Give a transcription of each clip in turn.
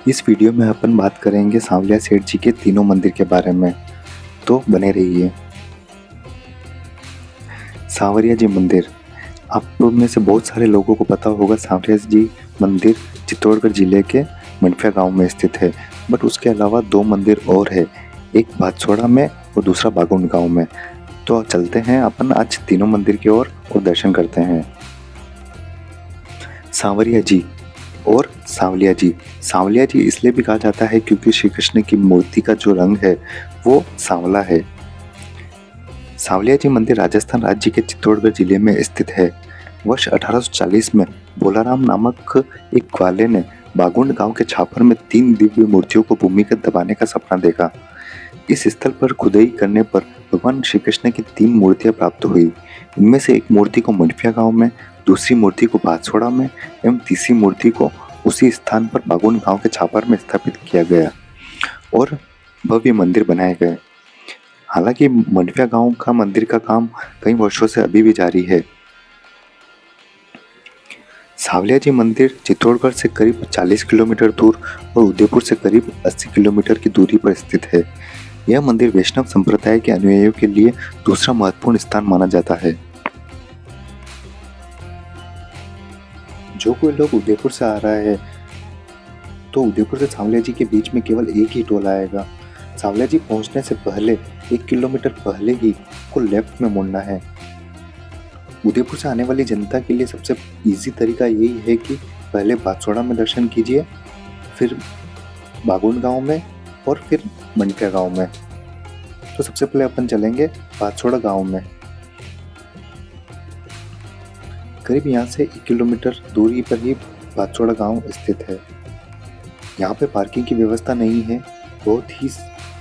इस वीडियो में अपन बात करेंगे सांवलिया सेठ जी के तीनों मंदिर के बारे में, तो बने रहिए। सांवरिया जी मंदिर, आप लोग में से बहुत सारे लोगों को पता होगा सांवरिया जी मंदिर चित्तौड़गढ़ जिले के मंडफिया गांव में स्थित है। बट उसके अलावा दो मंदिर और है, एक भातसोड़ा में और दूसरा बागुंड गांव में। तो चलते हैं अपन आज तीनों मंदिर की ओर और दर्शन करते हैं। सांवरिया जी और सांवलिया जी, सांवलिया जी इसलिए भी कहा जाता है क्योंकि श्री कृष्ण की मूर्ति का जो रंग है वो सांवला है। सांवलिया जी मंदिर राजस्थान राज्य के चित्तौड़गढ़ जिले में स्थित है। वर्ष 1840 में बोलाराम नामक एक ग्वाले ने बागुंड गांव के छापर में 3 दिव्य मूर्तियों को भूमिगत दबाने का सपना देखा। इस स्थल पर खुदाई करने पर भगवान श्री कृष्ण की 3 मूर्तियां प्राप्त हुई। इनमें से एक मूर्ति को मंडफिया गांव में, दूसरी मूर्ति को भातसोड़ा में एवं तीसरी मूर्ति को उसी स्थान पर बागुंड गांव के छापर में स्थापित किया गया और भव्य मंदिर बनाए गए। हालांकि मंडफिया गांव का मंदिर का काम कई वर्षों से अभी भी जारी है। सांवलिया जी मंदिर चित्तौड़गढ़ से करीब 40 किलोमीटर दूर और उदयपुर से करीब 80 किलोमीटर की दूरी पर स्थित है। यह मंदिर वैष्णव संप्रदाय के अनुयायियों के लिए दूसरा महत्वपूर्ण स्थान माना जाता है। जो कोई लोग उदयपुर से आ रहा है तो उदयपुर से सांवलिया जी के बीच में केवल एक ही टोल आएगा। सांवलिया जी पहुंचने से पहले 1 किलोमीटर पहले ही को लेफ्ट में मुड़ना है। उदयपुर से आने वाली जनता के लिए सबसे इजी तरीका यही है कि पहले भातसोड़ा में दर्शन कीजिए, फिर बागुंड गांव में और फिर मंडफिया गांव में। तो सबसे पहले अपन चलेंगे भातसोड़ा गांव में। करीब यहाँ से 1 किलोमीटर दूरी पर ही भातसोड़ा गांव स्थित है। यहाँ पे पार्किंग की व्यवस्था नहीं है, बहुत ही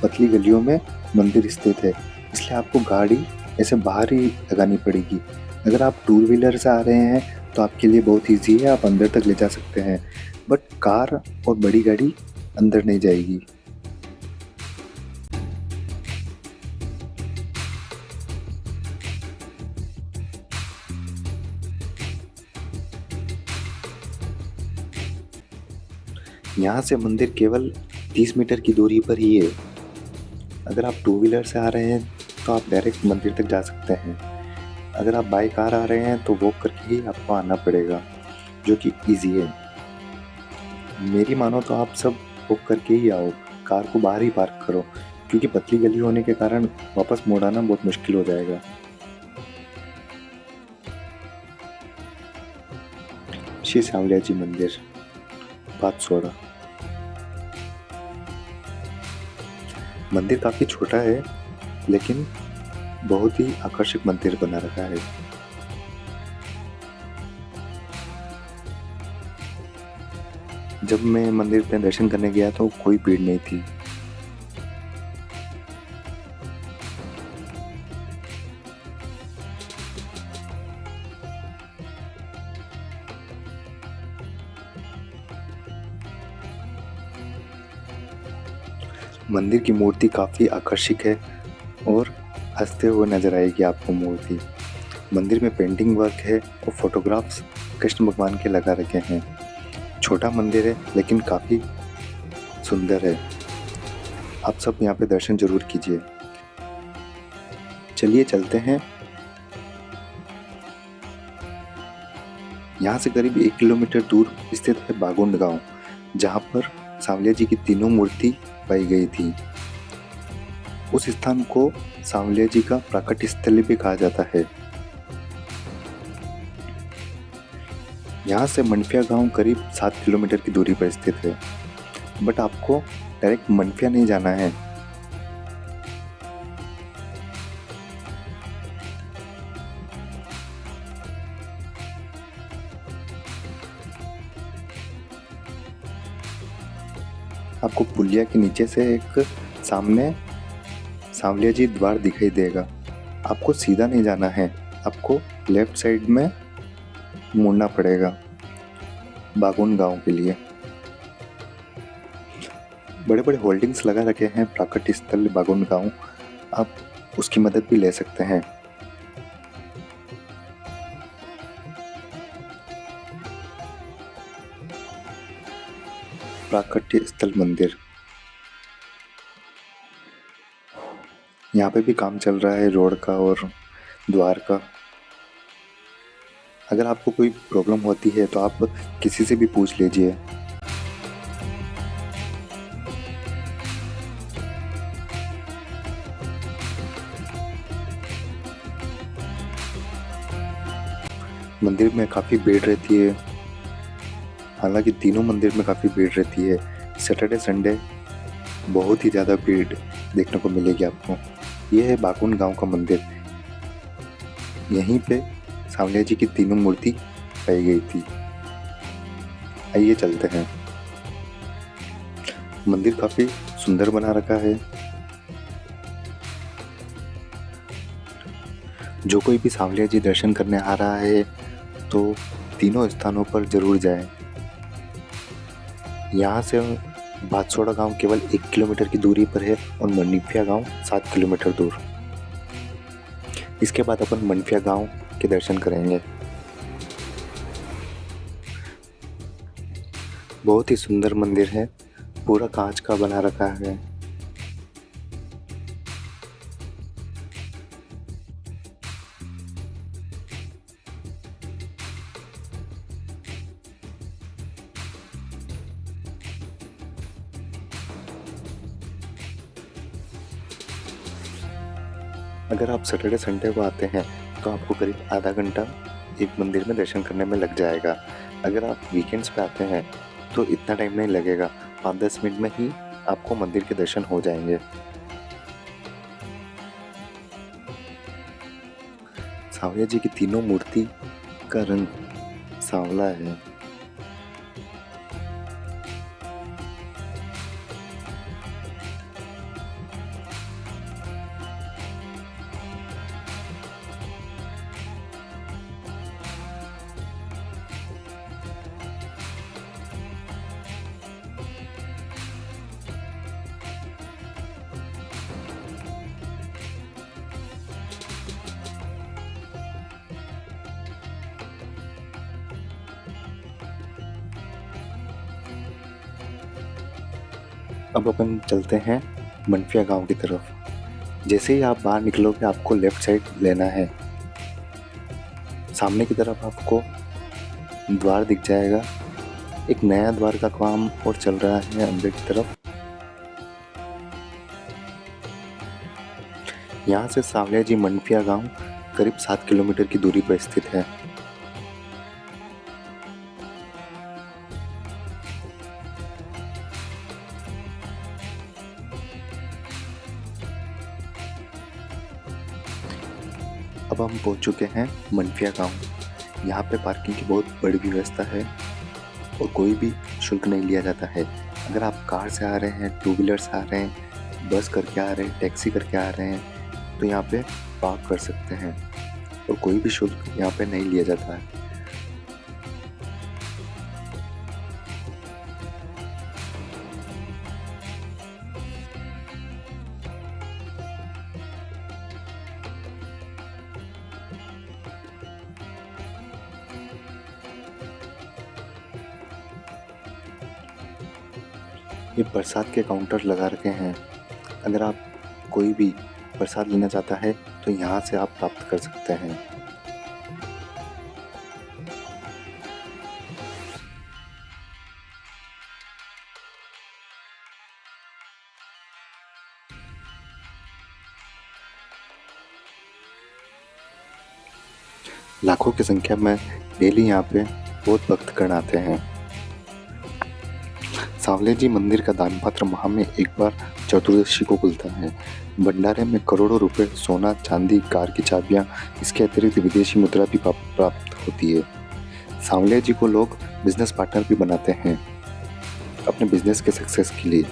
पतली गलियों में मंदिर स्थित है, इसलिए आपको गाड़ी ऐसे बाहर ही लगानी पड़ेगी। अगर आप टू व्हीलर से आ रहे हैं तो आपके लिए बहुत ईजी है, आप अंदर तक ले जा सकते हैं, बट कार और बड़ी गाड़ी अंदर नहीं जाएगी। यहाँ से मंदिर केवल 30 मीटर की दूरी पर ही है। अगर आप टू व्हीलर से आ रहे हैं तो आप डायरेक्ट मंदिर तक जा सकते हैं। अगर आप बाई कार आ रहे हैं तो वॉक करके ही आपको आना पड़ेगा, जो कि इजी है। मेरी मानो तो आप सब वॉक करके ही आओ, कार को बाहर ही पार्क करो, क्योंकि पतली गली होने के कारण वापस मोड़ आना बहुत मुश्किल हो जाएगा। श्री सांवलिया जी मंदिर भातसोड़ा। मंदिर काफ़ी छोटा है लेकिन बहुत ही आकर्षक मंदिर बना रखा है। जब मैं मंदिर पे दर्शन करने गया तो कोई भीड़ नहीं थी। मंदिर की मूर्ति काफ़ी आकर्षक है और हंसते हुए नजर आएगी आपको मूर्ति। मंदिर में पेंटिंग वर्क है और फोटोग्राफ्स कृष्ण भगवान के लगा रखे हैं। छोटा मंदिर है लेकिन काफ़ी सुंदर है। आप सब यहाँ पे दर्शन जरूर कीजिए। चलिए चलते हैं। यहाँ से करीब 1 किलोमीटर दूर स्थित है बागुंड गांव, जहाँ पर सांवलिया जी की तीनों मूर्ति पाई गई थी। उस स्थान को सांवलिया जी का प्राकट्य स्थल भी कहा जाता है। यहाँ से मंडफिया गांव करीब 7 किलोमीटर की दूरी पर स्थित है, बट आपको डायरेक्ट मंडफिया नहीं जाना है। आपको पुलिया के नीचे से एक सामने सांवलिया जी द्वार दिखाई देगा। आपको सीधा नहीं जाना है, आपको लेफ्ट साइड में मुड़ना पड़ेगा बागुंड गांव के लिए। बड़े बड़े होल्डिंग्स लगा रखे हैं प्राकट्य स्थल बागुंड गांव, आप उसकी मदद भी ले सकते हैं। प्राकट्य स्थल मंदिर। यहाँ पे भी काम चल रहा है रोड का और द्वार का। अगर आपको कोई प्रॉब्लम होती है तो आप किसी से भी पूछ लीजिए। मंदिर में काफ़ी भीड़ रहती है। हालांकि तीनों मंदिर में काफ़ी भीड़ रहती है। सैटरडे संडे बहुत ही ज़्यादा भीड़ देखने को मिलेगी आपको। ये है बाकुन गांव का मंदिर। यहीं पे सांवलिया जी की तीनों मूर्ति पाई गई थी। आइए चलते हैं। मंदिर काफ़ी सुंदर बना रखा है। जो कोई भी सांवलिया जी दर्शन करने आ रहा है तो तीनों स्थानों पर जरूर जाए। यहाँ से बादसोड़ा गांव केवल 1 किलोमीटर की दूरी पर है और मनफिया गांव 7 किलोमीटर दूर। इसके बाद अपन मनफिया गांव के दर्शन करेंगे। बहुत ही सुंदर मंदिर है, पूरा कांच का बना रखा है। अगर आप सैटरडे संडे को आते हैं तो आपको करीब आधा घंटा एक मंदिर में दर्शन करने में लग जाएगा। अगर आप वीकेंड्स पे आते हैं तो इतना टाइम नहीं लगेगा, 5-10 मिनट में ही आपको मंदिर के दर्शन हो जाएंगे। सांवलिया जी की तीनों मूर्ति का रंग सांवला है। अब अपन चलते हैं मनफिया गांव की तरफ। जैसे ही आप बाहर निकलोगे आपको लेफ्ट साइड लेना है। सामने की तरफ आपको द्वार दिख जाएगा। एक नया द्वार का काम और चल रहा है अंदर की तरफ। यहाँ से सांवलिया जी मनफिया गांव करीब 7 किलोमीटर की दूरी पर स्थित है। अब हम पहुंच चुके हैं मनफिया गांव। यहाँ पे पार्किंग की बहुत बड़ी व्यवस्था है और कोई भी शुल्क नहीं लिया जाता है। अगर आप कार से आ रहे हैं, टू व्हीलर से आ रहे हैं, बस करके आ रहे हैं, टैक्सी करके आ रहे हैं तो यहाँ पे पार्क कर सकते हैं और कोई भी शुल्क यहाँ पे नहीं लिया जाता है। ये प्रसाद के काउंटर लगा रखे हैं। अगर आप कोई भी प्रसाद लेना चाहता है तो यहाँ से आप प्राप्त कर सकते हैं। लाखों की संख्या में डेली यहाँ पे बहुत भक्तगण आते हैं। सांवलिया जी मंदिर का दानपात्र माह में एक बार चतुर्दशी को खुलता है। भंडारे में करोड़ों रुपए सोना, चांदी, कार की चाबियां, इसके अतिरिक्त विदेशी मुद्रा भी प्राप्त होती है। सांवलिया जी को लोग बिजनेस पार्टनर भी बनाते हैं अपने बिजनेस के सक्सेस के लिए।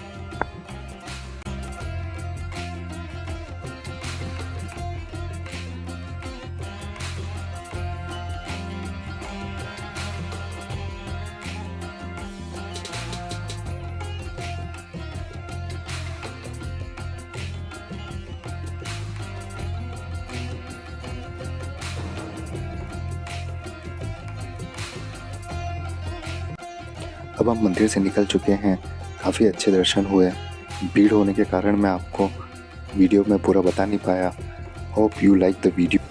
अब हम मंदिर से निकल चुके हैं। काफ़ी अच्छे दर्शन हुए। भीड़ होने के कारण मैं आपको वीडियो में पूरा बता नहीं पाया। Hope you like the video.